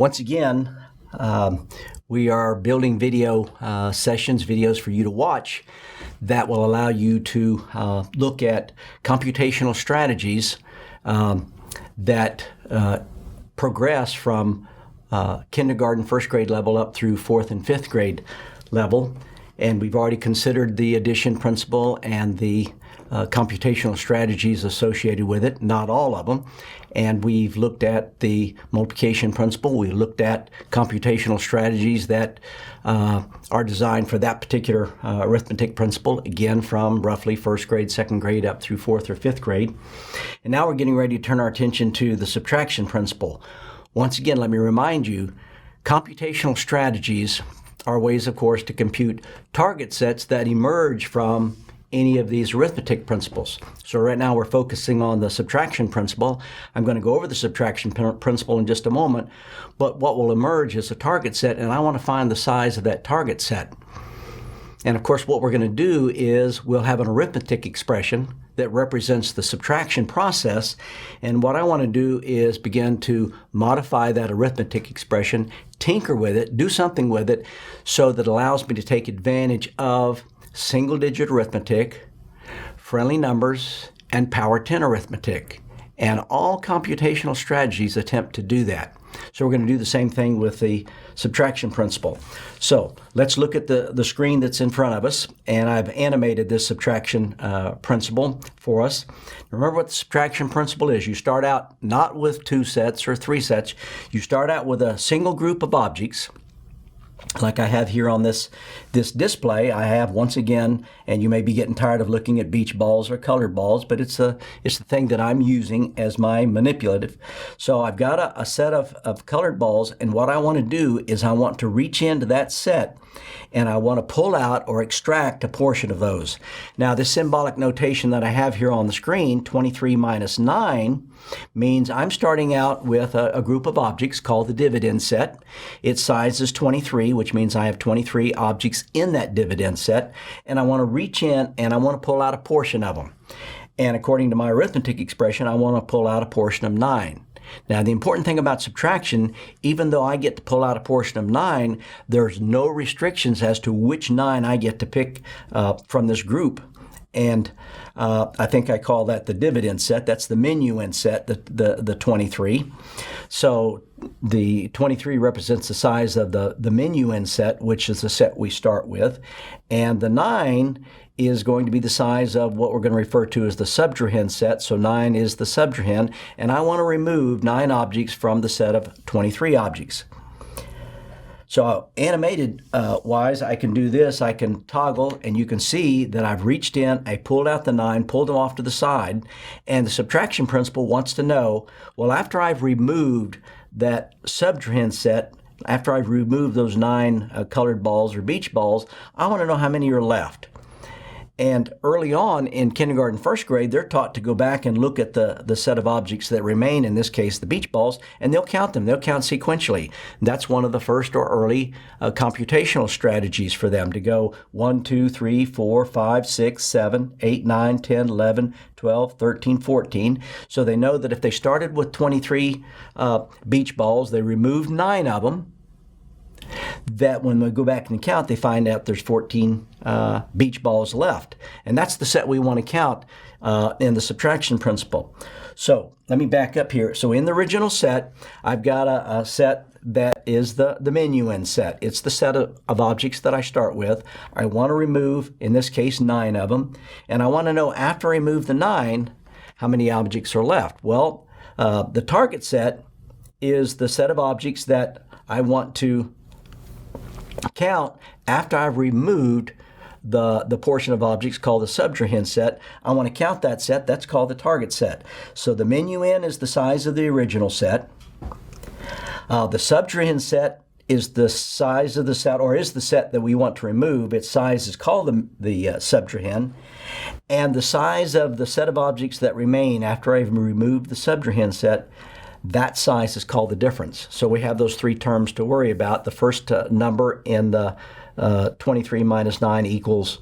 Once again, we are building video sessions, videos for you to watch that will allow you to look at computational strategies that progress from kindergarten, first grade level up through fourth and fifth grade level. And we've already considered the addition principle and the computational strategies associated with it, not all of them. And we've looked at the multiplication principle. We looked at computational strategies that are designed for that particular arithmetic principle, again, from roughly first grade, second grade, up through fourth or fifth grade. And now we're getting ready to turn our attention to the subtraction principle. Once again, let me remind you, computational strategies are ways, of course, to compute target sets that emerge from any of these arithmetic principles. So right now we're focusing on the subtraction principle. I'm going to go over the subtraction principle in just a moment, but what will emerge is a target set, and I want to find the size of that target set. And of course, what we're going to do is we'll have an arithmetic expression that represents the subtraction process, and what I want to do is begin to modify that arithmetic expression, tinker with it, do something with it, so that it allows me to take advantage of single-digit arithmetic, friendly numbers, and power 10 arithmetic. And all computational strategies attempt to do that. So we're going to do the same thing with the subtraction principle. So let's look at the screen that's in front of us, and I've animated this subtraction principle for us. Remember what the subtraction principle is. You start out not with 2 sets or 3 sets. You start out with a single group of objects, like I have here on this display. I have, once again, and you may be getting tired of looking at beach balls or colored balls, but it's the thing that I'm using as my manipulative. So I've got a set of colored balls, and what I want to do is I want to reach into that set and I want to pull out or extract a portion of those. Now, this symbolic notation that I have here on the screen, 23 minus 9, means I'm starting out with a group of objects called the dividend set. Its size is 23, which means I have 23 objects in that dividend set, and I want to reach in and I want to pull out a portion of them. And according to my arithmetic expression, I want to pull out a portion of 9. Now, the important thing about subtraction, even though I get to pull out a portion of 9, there's no restrictions as to which 9 I get to pick from this group. And I think I call that the dividend set. That's the minuend set, the 23. So the 23 represents the size of the minuend set, which is the set we start with. And the 9 is going to be the size of what we're going to refer to as the subtrahend set. So 9 is the subtrahend, and I want to remove 9 objects from the set of 23 objects. So animated wise, I can do this. I can toggle, and you can see that I've reached in, I pulled out the 9, pulled them off to the side, and the subtraction principle wants to know, well, after I've removed that subtrahend set, after I've removed those 9 colored balls or beach balls, I want to know how many are left. And early on in kindergarten, first grade, they're taught to go back and look at the set of objects that remain, in this case, the beach balls, and they'll count them. They'll count sequentially. That's one of the first or early computational strategies for them, to go 1, 2, 3, 4, 5, 6, 7, 8, 9, 10, 11, 12, 13, 14. So they know that if they started with 23 beach balls, they removed 9 of them, that when we go back and count, they find out there's 14 beach balls left. And that's the set we want to count in the subtraction principle. So let me back up here. So in the original set, I've got a set that is the minuend set. It's the set of objects that I start with. I want to remove, in this case, 9 of them. And I want to know, after I remove the 9, how many objects are left. Well, the target set is the set of objects that I want to count after I've removed the portion of objects called the subtrahend set. I want to count that set. That's called the target set. So the minuend is the size of the original set. The subtrahend set is the size of the set, or is the set that we want to remove. Its size is called the subtrahend. And the size of the set of objects that remain after I've removed the subtrahend set, that size is called the difference. So we have those 3 terms to worry about. The first number in the 23 minus 9 equals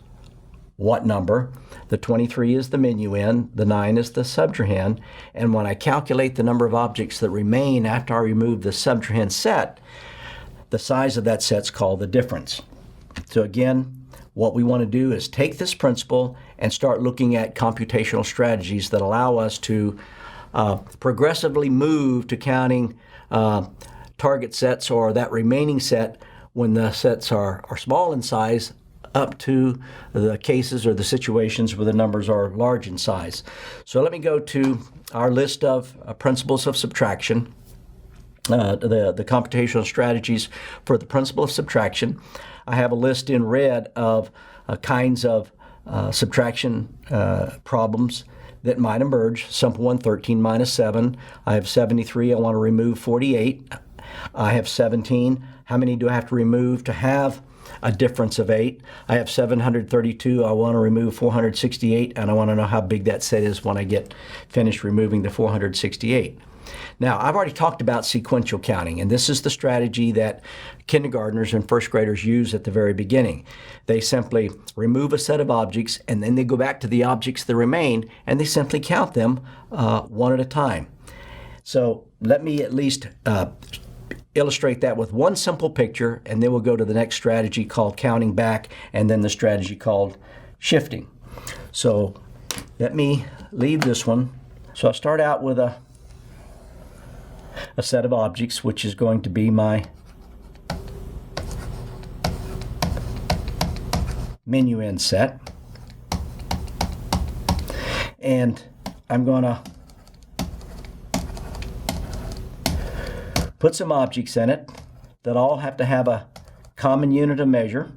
what number. The 23 is the minuend, the 9 is the subtrahend, and when I calculate the number of objects that remain after I remove the subtrahend set, the size of that set's called the difference. So again, what we want to do is take this principle and start looking at computational strategies that allow us to progressively move to counting target sets or that remaining set when the sets are small in size up to the cases or the situations where the numbers are large in size. So let me go to our list of principles of subtraction, the computational strategies for the principle of subtraction. I have a list in red of kinds of subtraction problems that might emerge. Simple one, 13 minus 7. I have 73. I want to remove 48. I have 17. How many do I have to remove to have a difference of 8? I have 732. I want to remove 468, and I want to know how big that set is when I get finished removing the 468. Now, I've already talked about sequential counting, and this is the strategy that kindergartners and first graders use at the very beginning. They simply remove a set of objects, and then they go back to the objects that remain, and they simply count them one at a time. So let me at least illustrate that with one simple picture, and then we'll go to the next strategy called counting back, and then the strategy called shifting. So let me leave this one. So I'll start out with a set of objects, which is going to be my minuend set. And I'm going to put some objects in it that all have to have a common unit of measure.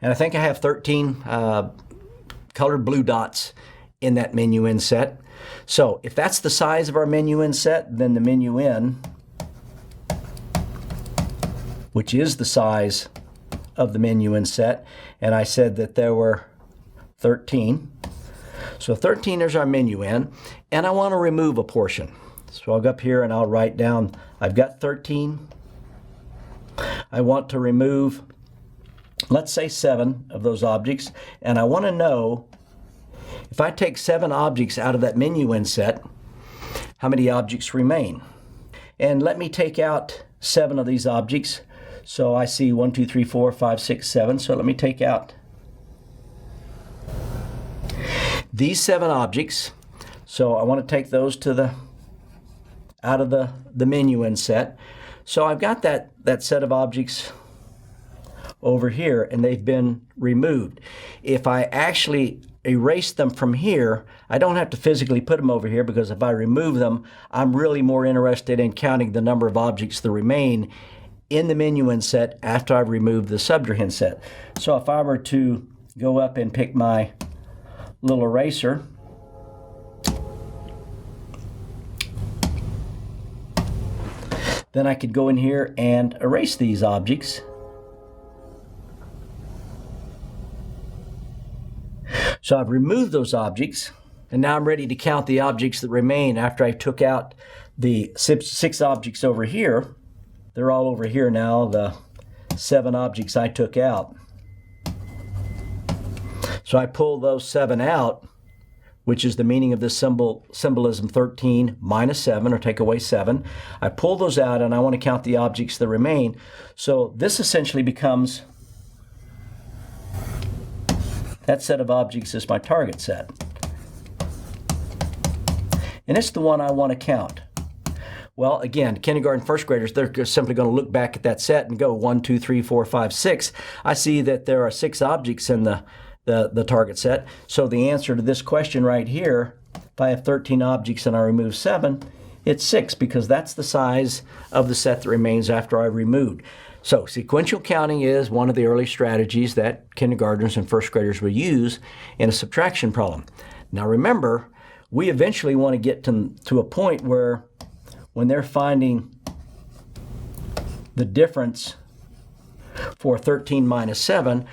And I think I have 13 colored blue dots in that minuend set. So if that's the size of our minuend set, then the minuend, which is the size of the minuend set, and I said that there were 13. So 13 is our minuend, and I want to remove a portion. So I'll go up here and I'll write down, I've got 13. I want to remove, let's say 7 of those objects, and I want to know if I take 7 objects out of that minuend set, how many objects remain? And let me take out 7 of these objects. So I see 1, 2, 3, 4, 5, 6, 7. So let me take out these 7 objects. So I want to take those to out of the minuend set. So I've got that set of objects over here, and they've been removed. If I actually erase them from here, I don't have to physically put them over here, because if I remove them, I'm really more interested in counting the number of objects that remain in the minuend set after I've removed the subtrahend set. So if I were to go up and pick my little eraser, then I could go in here and erase these objects. So I've removed those objects, and now I'm ready to count the objects that remain after I took out the 6 objects over here. They're all over here now, the 7 objects I took out. So I pull those 7 out, which is the meaning of this symbolism 13 minus 7, or take away 7. I pull those out, and I want to count the objects that remain. So this essentially becomes, that set of objects is my target set. And it's the one I want to count. Well, again, kindergarten, first graders, they're simply going to look back at that set and go 1, 2, 3, 4, 5, 6. I see that there are 6 objects in the target set. So the answer to this question right here, if I have 13 objects and I remove 7, it's 6, because that's the size of the set that remains after I removed. So sequential counting is one of the early strategies that kindergartners and first graders will use in a subtraction problem. Now remember, we eventually want to get to a point where when they're finding the difference for 13 minus 7,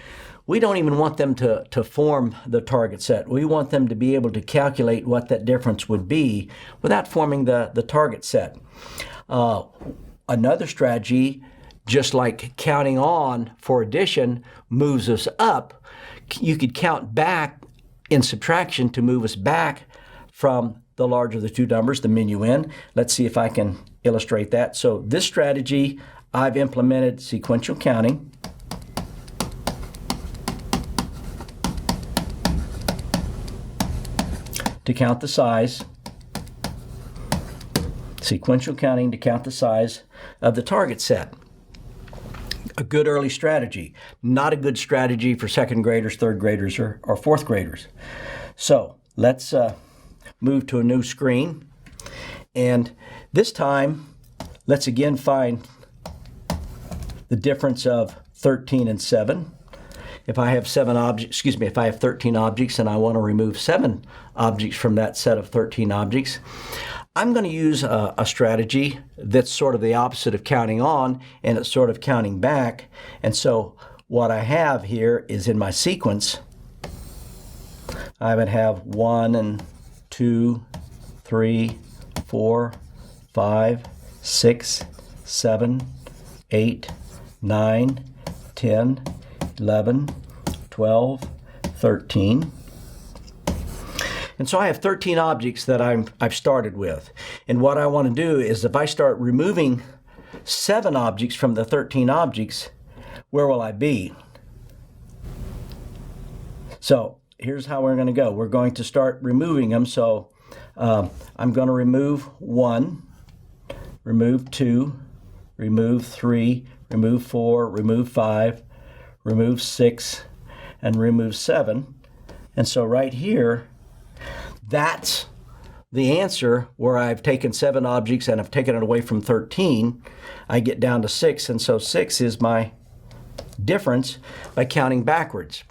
we don't even want them to form the target set. We want them to be able to calculate what that difference would be without forming the target set. Another strategy just like counting on for addition moves us up, you could count back in subtraction to move us back from the larger of the two numbers, the minuend. Let's see if I can illustrate that. So this strategy, I've implemented sequential counting. To count the size. Sequential counting to count the size of the target set. A good early strategy. Not a good strategy for second graders, third graders, or fourth graders. So let's move to a new screen. And this time, let's again find the difference of 13 and 7. If I have if I have 13 objects and I want to remove 7 objects from that set of 13 objects, I'm going to use a strategy that's sort of the opposite of counting on, and it's sort of counting back. And so what I have here is in my sequence, I would have 1 and 2, 3, 4, 5, 6, 7, 8, 9, 10, 11, 12, 13. And so I have 13 objects that I've started with. And what I want to do is if I start removing 7 objects from the 13 objects, where will I be? So here's how we're going to go. We're going to start removing them. So I'm going to remove 1, remove 2, remove 3, remove 4, remove 5, remove 6, and remove 7. And so right here, that's the answer where I've taken 7 objects and I've taken it away from 13. I get down to 6, and so 6 is my difference by counting backwards.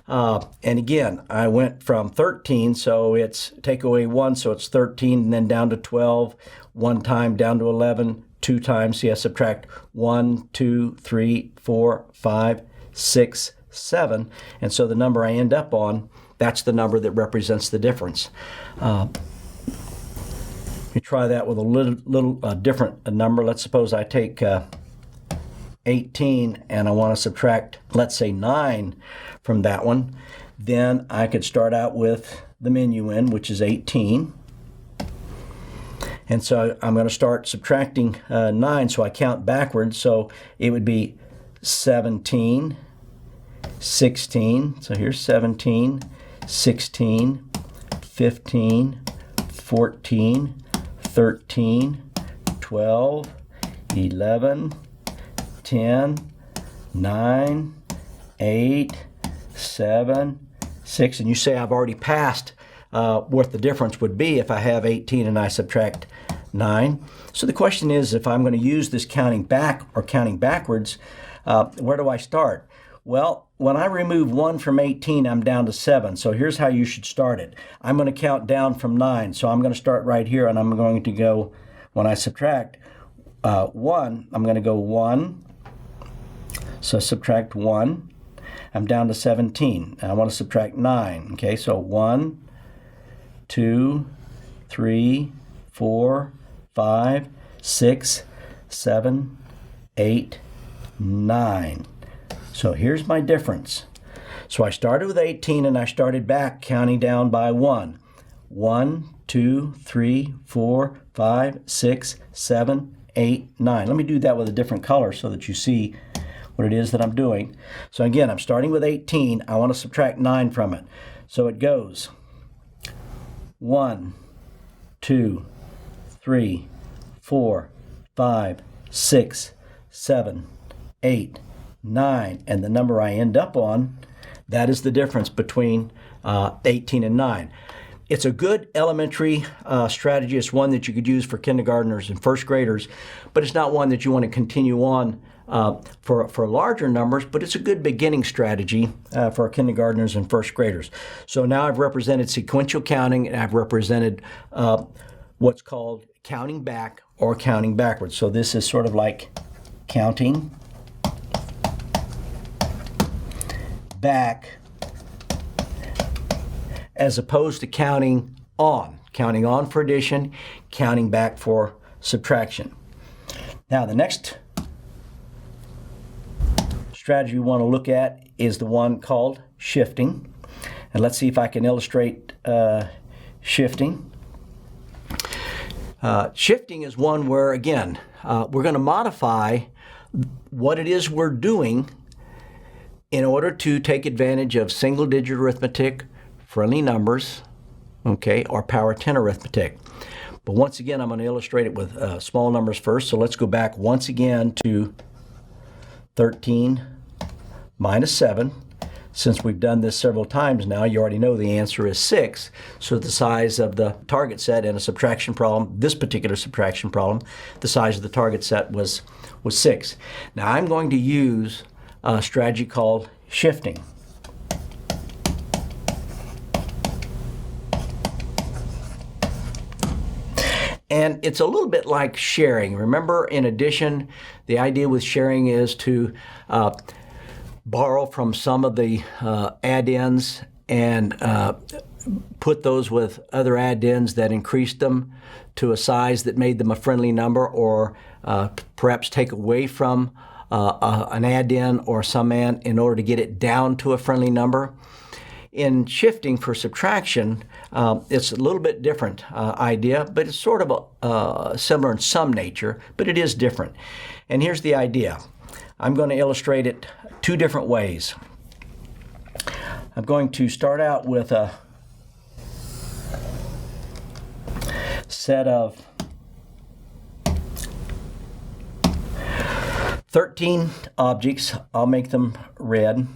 And again, I went from 13, so it's take away 1, so it's 13, and then down to 12, 1 time down to 11, 2 times, so you subtract 1, 2, 3, 4, 5, 6, 7, and so the number I end up on, that's the number that represents the difference. Let me try that with a little different number. Let's suppose I take 18 and I want to subtract, let's say 9 from that one. Then I could start out with the minuend, which is 18. And so I'm going to start subtracting 9, so I count backwards. So it would be 17, 16. So here's 17, 16, 15, 14, 13, 12, 11, 10, 9, 8, 7, 6. And you say I've already passed what the difference would be if I have 18 and I subtract 9. So the question is, if I'm going to use this counting back or counting backwards, where do I start? Well, when I remove 1 from 18, I'm down to 7. So here's how you should start it. I'm going to count down from 9. So I'm going to start right here, and I'm going to go, when I subtract 1, I'm going to go 1. So subtract 1. I'm down to 17. I want to subtract 9. Okay, so 1, 2, 3, 4, 5, 6, 7, 8, 9. So here's my difference. So I started with 18 and I started back counting down by 1. 1, 2, 3, 4, 5, 6, 7, 8, 9. Let me do that with a different color so that you see what it is that I'm doing. So again, I'm starting with 18. I want to subtract 9 from it. So it goes 1, 2, 3, 4, 5, 6, 7, 8, 9, and the number I end up on, that is the difference between 18 and 9. It's a good elementary strategy. It's one that you could use for kindergartners and first graders, but it's not one that you want to continue on for larger numbers, but it's a good beginning strategy for kindergartners and first graders. So now I've represented sequential counting, and I've represented what's called counting back or counting backwards. So this is sort of like counting back as opposed to counting on for addition, counting back for subtraction. Now the next strategy we want to look at is the one called shifting. And let's see if I can illustrate shifting. Shifting is one where, again, we're going to modify what it is we're doing in order to take advantage of single-digit arithmetic, friendly numbers, okay, or power 10 arithmetic. But once again, I'm going to illustrate it with small numbers first. So let's go back once again to 13 minus 7. Since we've done this several times now, you already know the answer is 6. So the size of the target set in a subtraction problem, this particular subtraction problem, the size of the target set was 6. Now I'm going to use a strategy called shifting. And it's a little bit like sharing. Remember, in addition, the idea with sharing is to borrow from some of the add-ins and put those with other add-ins that increased them to a size that made them a friendly number, or perhaps take away from an add-in or summand in order to get it down to a friendly number. In shifting for subtraction, it's a little bit different idea, but it's sort of similar in some nature, but it is different. And here's the idea. I'm going to illustrate it two different ways. I'm going to start out with a set of 13 objects. I'll make them red.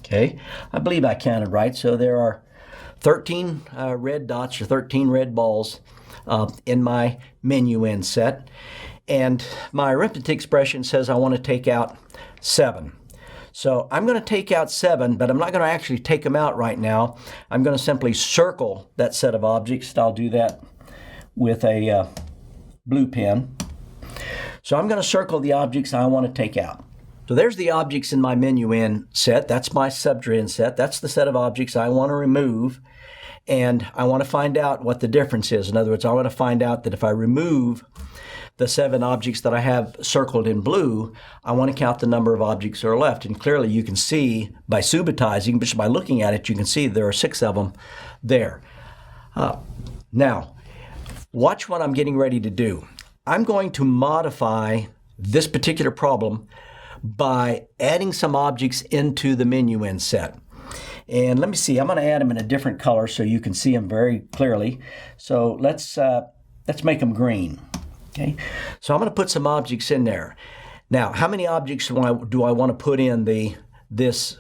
Okay, I believe I counted right. So there are 13 red dots, or 13 red balls in my menu in set. And my arithmetic expression says I want to take out 7. So I'm going to take out 7, but I'm not going to actually take them out right now. I'm going to simply circle that set of objects. I'll do that with a blue pen. So I'm going to circle the objects I want to take out. So there's the objects in my menu in set. That's my subtrahend set. That's the set of objects I want to remove. And I want to find out what the difference is. In other words, I want to find out that if I remove the 7 objects that I have circled in blue, I want to count the number of objects that are left. And clearly you can see by subitizing, just by looking at it, you can see there are 6 of them there. Now, watch what I'm getting ready to do. I'm going to modify this particular problem by adding some objects into the menu in set. And let me see, I'm going to add them in a different color so you can see them very clearly. So let's make them green. Okay, so I'm going to put some objects in there. Now, how many objects do I want to put in this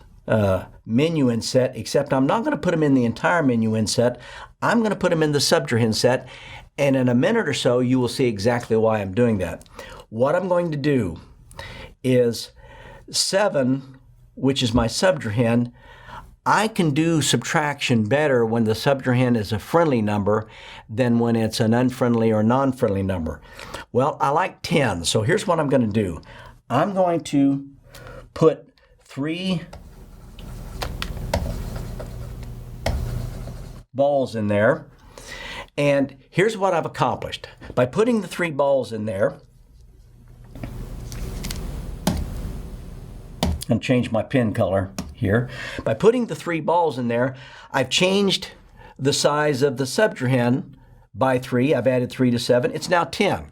menu in set, except I'm not going to put them in the entire menu in set. I'm going to put them in the subtrahend set, and in a minute or so you will see exactly why I'm doing that. What I'm going to do is 7, which is my subtrahend. I can do subtraction better when the subtrahend is a friendly number than when it's an unfriendly or non-friendly number. Well, I like 10, so here's what I'm going to do. I'm going to put 3 balls in there, and here's what I've accomplished. By putting the 3 balls in there, and change my pen color here. By putting the 3 balls in there, I've changed the size of the subtrahend by 3. I've added 3 to 7. It's now 10.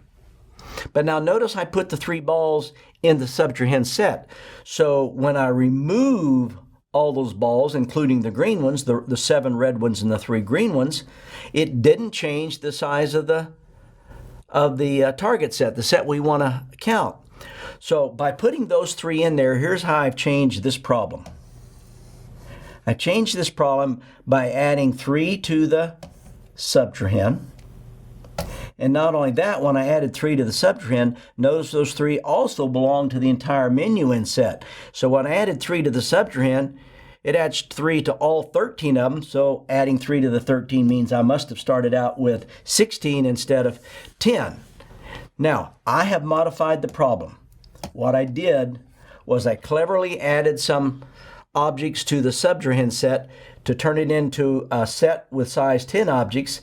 But now notice I put the 3 balls in the subtrahend set. So when I remove all those balls, including the green ones, the 7 red ones and the 3 green ones, it didn't change the size of the target set, the set we want to count. So by putting those 3 in there, here's how I've changed this problem. I changed this problem by adding 3 to the subtrahend. And not only that, when I added 3 to the subtrahend, notice those 3 also belong to the entire menu in set. So when I added 3 to the subtrahend, it adds 3 to all 13 of them. So adding 3 to the 13 means I must have started out with 16 instead of 10. Now, I have modified the problem. What I did was I cleverly added some objects to the subtrahend set to turn it into a set with size 10 objects,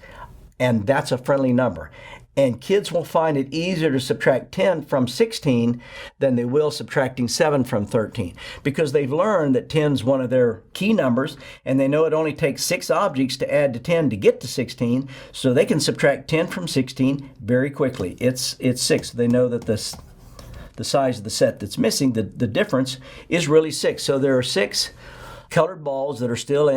and that's a friendly number. And kids will find it easier to subtract 10 from 16 than they will subtracting 7 from 13, because they've learned that 10 is one of their key numbers, and they know it only takes 6 objects to add to 10 to get to 16, so they can subtract 10 from 16 very quickly. It's 6. They know that the size of the set that's missing, the difference, is really 6. So there are 6 colored balls that are still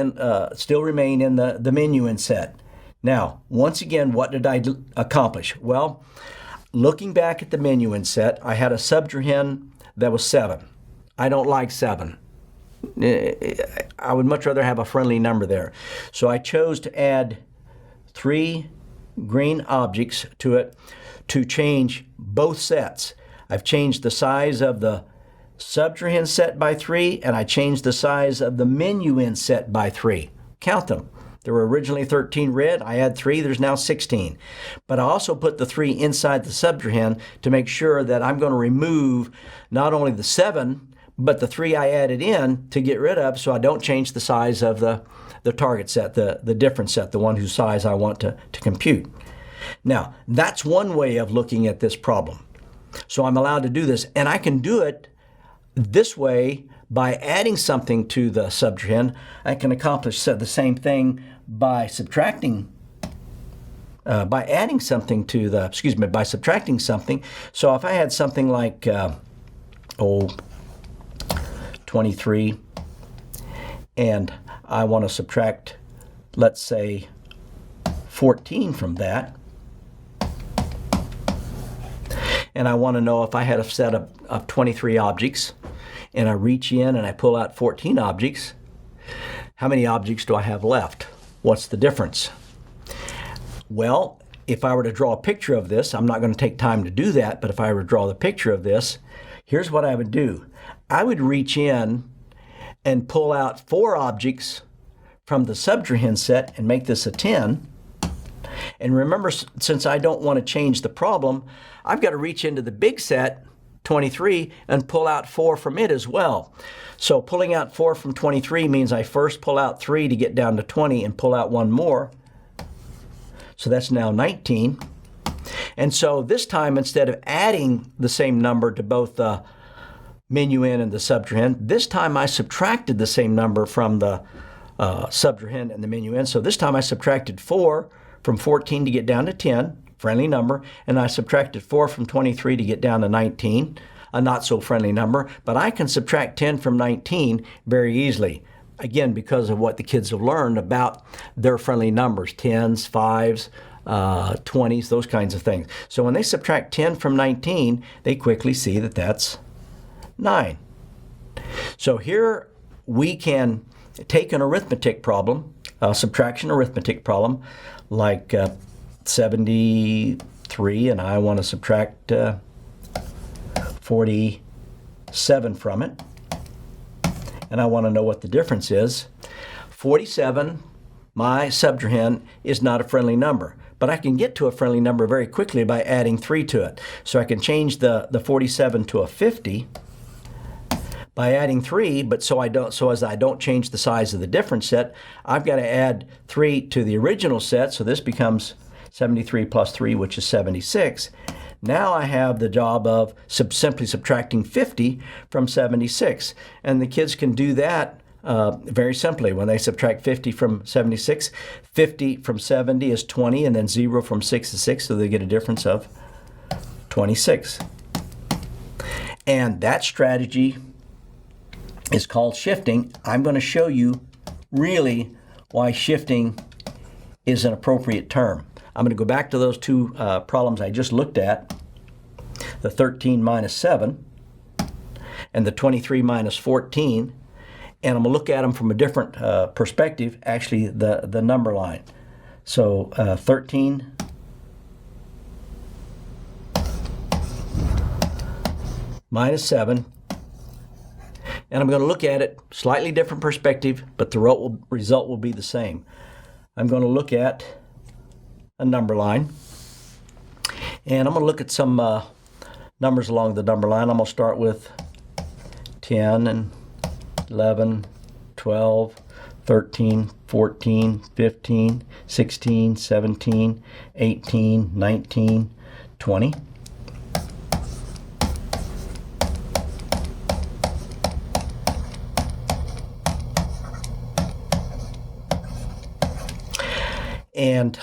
remain in the minuend set. Now, once again, what did I accomplish? Well, looking back at the minuend set, I had a subtrahend that was 7. I don't like 7. I would much rather have a friendly number there. So I chose to add 3 green objects to it to change both sets. I've changed the size of the subtrahend set by 3, and I changed the size of the minuend set by 3. Count them. There were originally 13 red. I add 3. There's now 16. But I also put the 3 inside the subtrahend to make sure that I'm going to remove not only the 7, but the 3 I added in to get rid of, so I don't change the size of the target set, the difference set, the one whose size I want to compute. Now, that's one way of looking at this problem. So I'm allowed to do this, and I can do it this way by adding something to the subtrahend. I can accomplish the same thing by subtracting, by subtracting something. So if I had something like, 23, and I want to subtract, let's say, 14 from that, and I want to know if I had a set of 23 objects, and I reach in and I pull out 14 objects, how many objects do I have left? What's the difference? Well, if I were to draw a picture of this, I'm not going to take time to do that, but if I were to draw the picture of this, here's what I would do. I would reach in and pull out 4 objects from the subtrahend set and make this a 10. And remember, since I don't want to change the problem, I've got to reach into the big set, 23, and pull out 4 from it as well. So pulling out 4 from 23 means I first pull out 3 to get down to 20 and pull out 1 more. So that's now 19. And so this time, instead of adding the same number to both the minuend and the subtrahend, this time I subtracted the same number from the subtrahend and the minuend. So this time I subtracted 4 from 14 to get down to 10, friendly number, and I subtracted 4 from 23 to get down to 19, a not so friendly number, but I can subtract 10 from 19 very easily. Again, because of what the kids have learned about their friendly numbers, 10s, 5s, 20s, those kinds of things. So when they subtract 10 from 19, they quickly see that that's 9. So here we can take an arithmetic problem, a subtraction arithmetic problem, like 73, and I want to subtract 47 from it, and I want to know what the difference is. 47, my subtrahend, is not a friendly number, but I can get to a friendly number very quickly by adding 3 to it. So I can change the 47 to a 50 by adding 3, but so as I don't change the size of the difference set, I've got to add 3 to the original set, so this becomes 73 plus 3, which is 76. Now I have the job of simply subtracting 50 from 76. And the kids can do that very simply. When they subtract 50 from 76, 50 from 70 is 20, and then 0 from 6 is 6, so they get a difference of 26. And that strategy is called shifting. I'm going to show you really why shifting is an appropriate term. I'm going to go back to those 2 problems I just looked at, the 13 minus 7 and the 23 minus 14, and I'm going to look at them from a different perspective, actually the number line. So 13 minus 7, and I'm going to look at it slightly different perspective, but the result will be the same. I'm going to look at a number line, and I'm going to look at some numbers along the number line. I'm going to start with 10 and 11, 12, 13, 14, 15, 16, 17, 18, 19, 20. And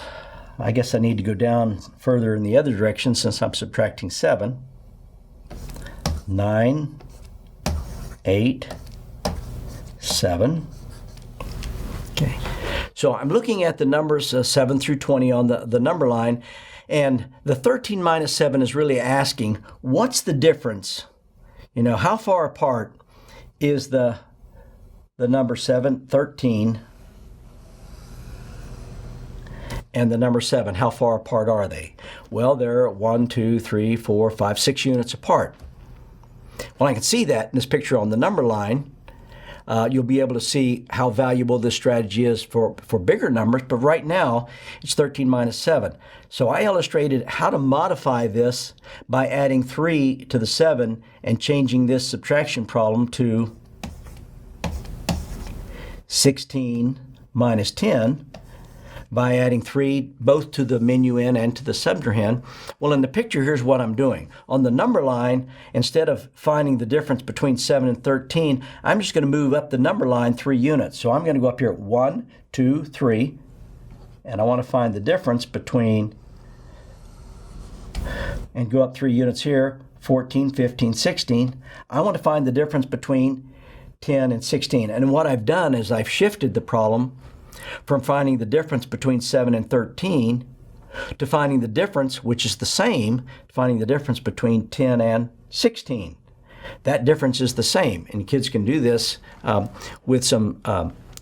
I guess I need to go down further in the other direction since I'm subtracting 7. 9, 8, 7. Okay. So I'm looking at the numbers 7 through 20 on the number line, and the 13 minus 7 is really asking, what's the difference? You know, how far apart is the number 7, 13, and the number 7, how far apart are they? Well, they're 1, 2, 3, 4, 5, 6 units apart. Well, I can see that in this picture on the number line. You'll be able to see how valuable this strategy is for bigger numbers, but right now it's 13 minus 7. So I illustrated how to modify this by adding 3 to the 7 and changing this subtraction problem to 16 minus 10 by adding 3 both to the minuend and to the subtrahend. Well, in the picture, here's what I'm doing. On the number line, instead of finding the difference between 7 and 13, I'm just going to move up the number line 3 units. So I'm going to go up here 1, 2, 3, and I want to find the difference between, and go up 3 units here, 14, 15, 16. I want to find the difference between 10 and 16. And what I've done is I've shifted the problem from finding the difference between 7 and 13 to finding the difference, which is the same, finding the difference between 10 and 16. That difference is the same, and kids can do this with some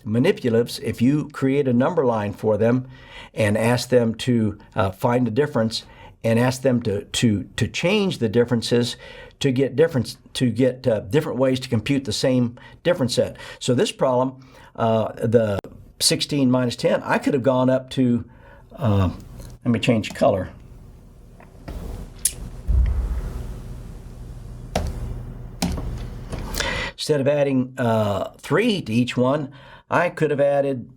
manipulatives. If you create a number line for them and ask them to find the difference and ask them to change the differences to get different ways to compute the same difference set. So this problem, the 16 minus 10, I could have gone up to, let me change color. Instead of adding 3 to each one, I could have added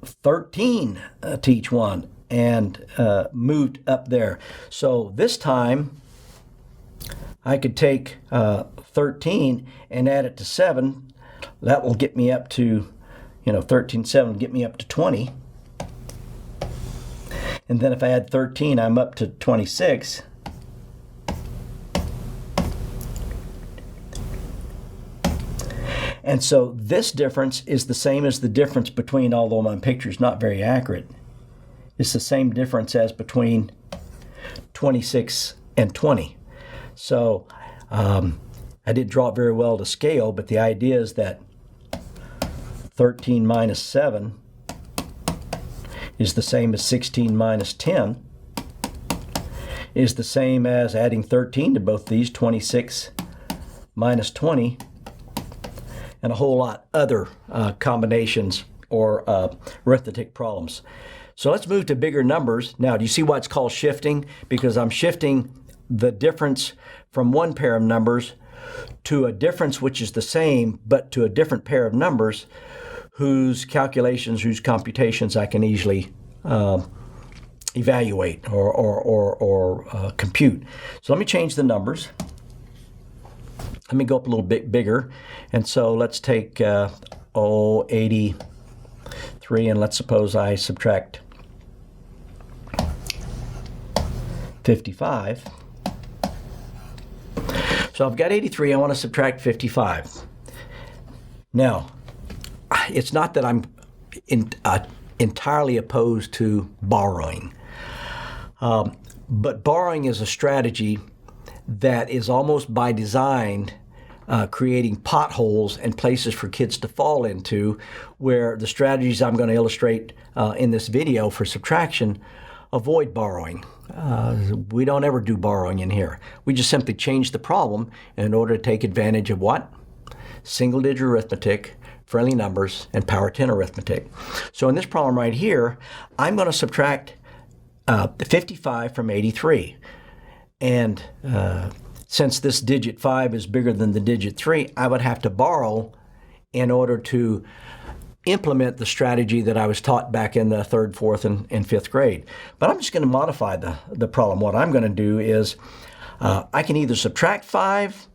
13 to each one and moved up there. So this time, I could take 13 and add it to 7. That will get me up to 13, 7 will get me up to 20. And then if I add 13, I'm up to 26. And so this difference is the same as the difference between, although my picture is not very accurate, it's the same difference as between 26 and 20. So I didn't draw it very well to scale, but the idea is that 13 minus 7 is the same as 16 minus 10, is the same as adding 13 to both these, 26 minus 20, and a whole lot other combinations or arithmetic problems. So let's move to bigger numbers. Now, do you see why it's called shifting? Because I'm shifting the difference from one pair of numbers to a difference which is the same, but to a different pair of numbers whose calculations, whose computations I can easily evaluate or compute. So let me change the numbers. Let me go up a little bit bigger. And so let's take 83, and let's suppose I subtract 55. So I've got 83, I want to subtract 55. Now, it's not that I'm entirely opposed to borrowing, but borrowing is a strategy that is almost by design creating potholes and places for kids to fall into, where the strategies I'm going to illustrate in this video for subtraction avoid borrowing. We don't ever do borrowing in here. We just simply change the problem in order to take advantage of what? Single-digit arithmetic, friendly numbers, and power 10 arithmetic. So in this problem right here, I'm going to subtract 55 from 83. And since this digit 5 is bigger than the digit 3, I would have to borrow in order to implement the strategy that I was taught back in the 3rd, 4th, and 5th grade. But I'm just going to modify the problem. What I'm going to do is I can either subtract 5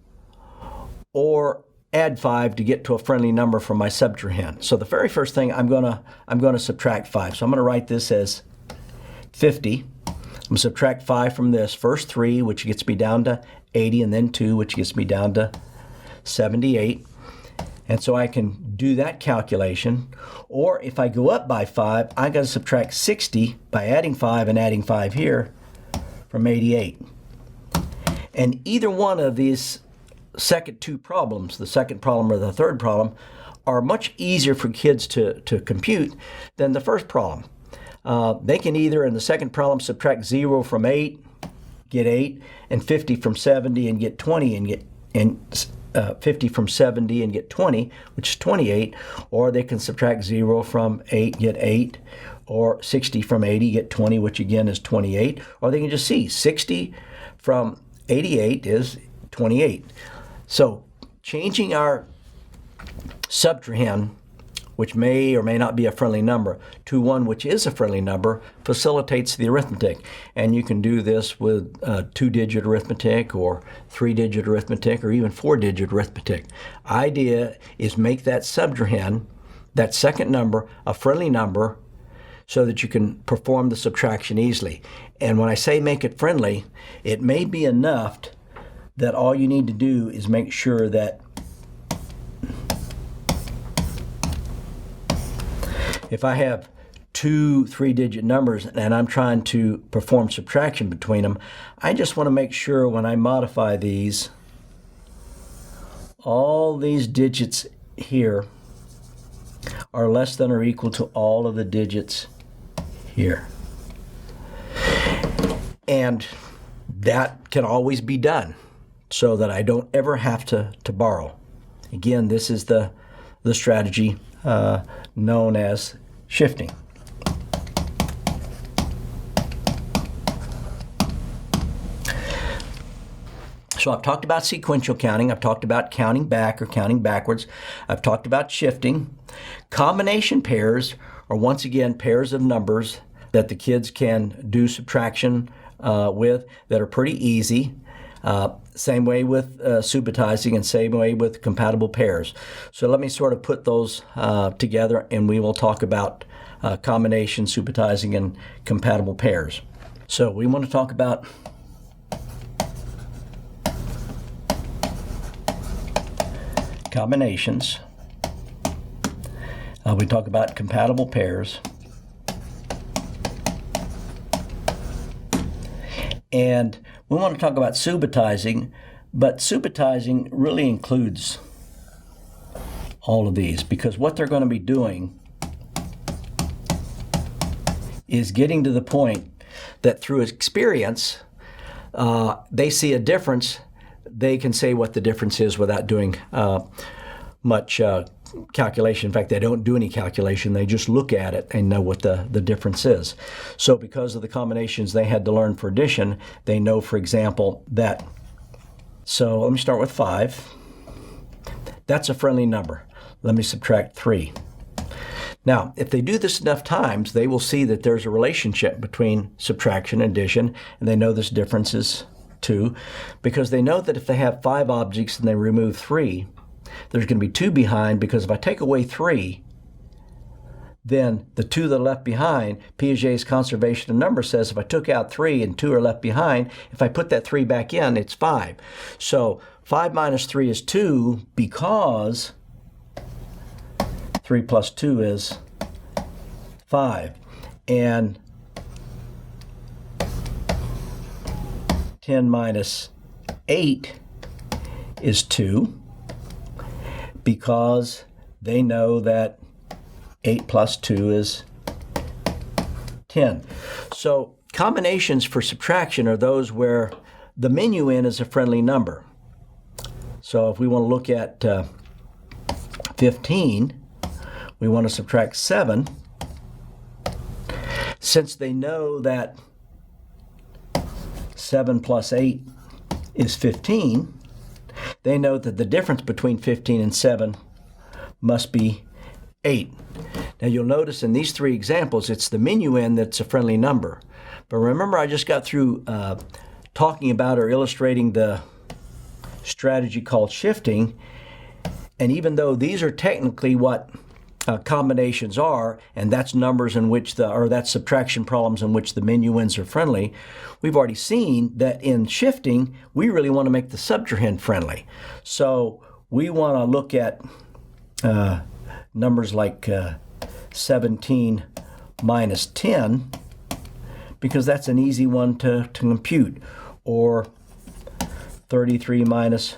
or add 5 to get to a friendly number from my subtrahend. So the very first thing, I'm going to subtract 5. So I'm going to write this as 50. I'm going to subtract 5 from this. First 3, which gets me down to 80, and then 2, which gets me down to 78. And so I can do that calculation. Or if I go up by 5, I got to subtract 60 by adding 5 and adding 5 here from 88. And either one of these second two problems, the second problem or the third problem, are much easier for kids to compute than the first problem. They can either, in the second problem, subtract 0 from 8, get 8, and 50 from 70 and get 20 and 50 from 70 and get 20, which is 28, or they can subtract 0 from 8, get 8, or 60 from 80, get 20, which again is 28, or they can just see 60 from 88 is 28. So changing our subtrahend, which may or may not be a friendly number, to one which is a friendly number, facilitates the arithmetic. And you can do this with 2-digit arithmetic or 3-digit arithmetic or even 4-digit arithmetic. Idea is make that subtrahend, that second number, a friendly number so that you can perform the subtraction easily. And when I say make it friendly, it may be enough that all you need to do is make sure that if I have 2 3-digit numbers and I'm trying to perform subtraction between them, I just want to make sure when I modify these, all these digits here are less than or equal to all of the digits here. And that can always be done so that I don't ever have to borrow. Again, this is the strategy known as shifting. So I've talked about sequential counting. I've talked about counting back or counting backwards. I've talked about shifting. Combination pairs are once again pairs of numbers that the kids can do subtraction with that are pretty easy. Same way with subitizing and same way with compatible pairs. So let me sort of put those together and we will talk about combination, subitizing, and compatible pairs. So we want to talk about combinations. We talk about compatible pairs. And we want to talk about subitizing, but subitizing really includes all of these because what they're going to be doing is getting to the point that through experience, they see a difference. They can say what the difference is without doing much calculation. In fact, they don't do any calculation. They just look at it and know what the difference is. So because of the combinations they had to learn for addition, they know, for example, that. So let me start with 5. That's a friendly number. Let me subtract 3. Now, if they do this enough times, they will see that there's a relationship between subtraction and addition, and they know this difference is 2, because they know that if they have 5 objects and they remove 3, there's going to be 2 behind, because if I take away 3, then the 2 that are left behind, Piaget's conservation of numbers says if I took out 3 and 2 are left behind, if I put that 3 back in, it's 5. So 5 minus 3 is 2 because 3 plus 2 is 5. And 10 minus 8 is 2 because they know that 8 plus 2 is 10. So combinations for subtraction are those where the minuend is a friendly number. So if we want to look at 15, we want to subtract 7. Since they know that 7 plus 8 is 15, they know that the difference between 15 and 7 must be 8. Now you'll notice in these three examples, it's the minuend that's a friendly number. But remember, I just got through talking about or illustrating the strategy called shifting. And even though these are technically what combinations are, and that's numbers in which that's subtraction problems in which the minuends are friendly, we've already seen that in shifting, we really want to make the subtrahend friendly. So we want to look at numbers like 17 minus 10, because that's an easy one to compute, or 33 minus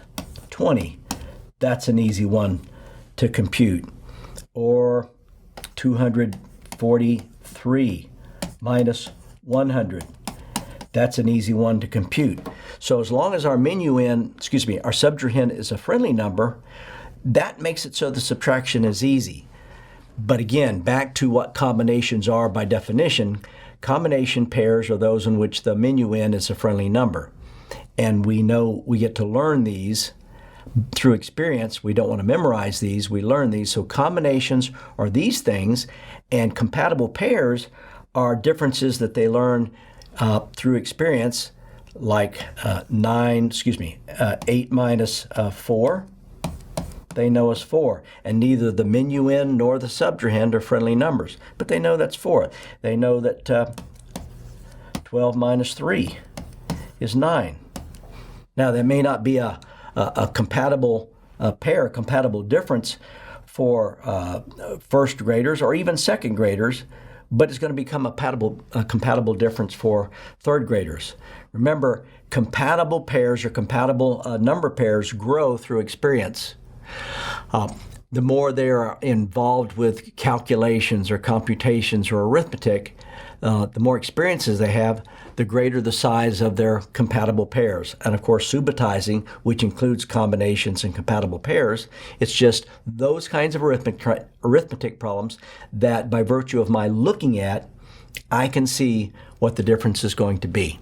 20. That's an easy one to compute. Or 243 minus 100. That's an easy one to compute. So as long as our subtrahend is a friendly number, that makes it so the subtraction is easy. But again, back to what combinations are by definition, combination pairs are those in which the minuend is a friendly number. And we know we get to learn these through experience. We don't want to memorize these, we learn these. So combinations are these things, and compatible pairs are differences that they learn through experience, like 8 minus 4. They know is 4, and neither the minuend nor the subtrahend are friendly numbers, but they know that's 4. They know that 12 minus 3 is 9. Now, there may not be a compatible pair, a compatible difference for first graders or even second graders, but it's going to become a compatible difference for third graders. Remember, compatible pairs or compatible number pairs grow through experience. The more they are involved with calculations or computations or arithmetic, the more experiences they have, the greater the size of their compatible pairs. And of course, Subitizing, which includes combinations and compatible pairs, it's just those kinds of arithmetic problems that by virtue of my looking at, I can see what the difference is going to be.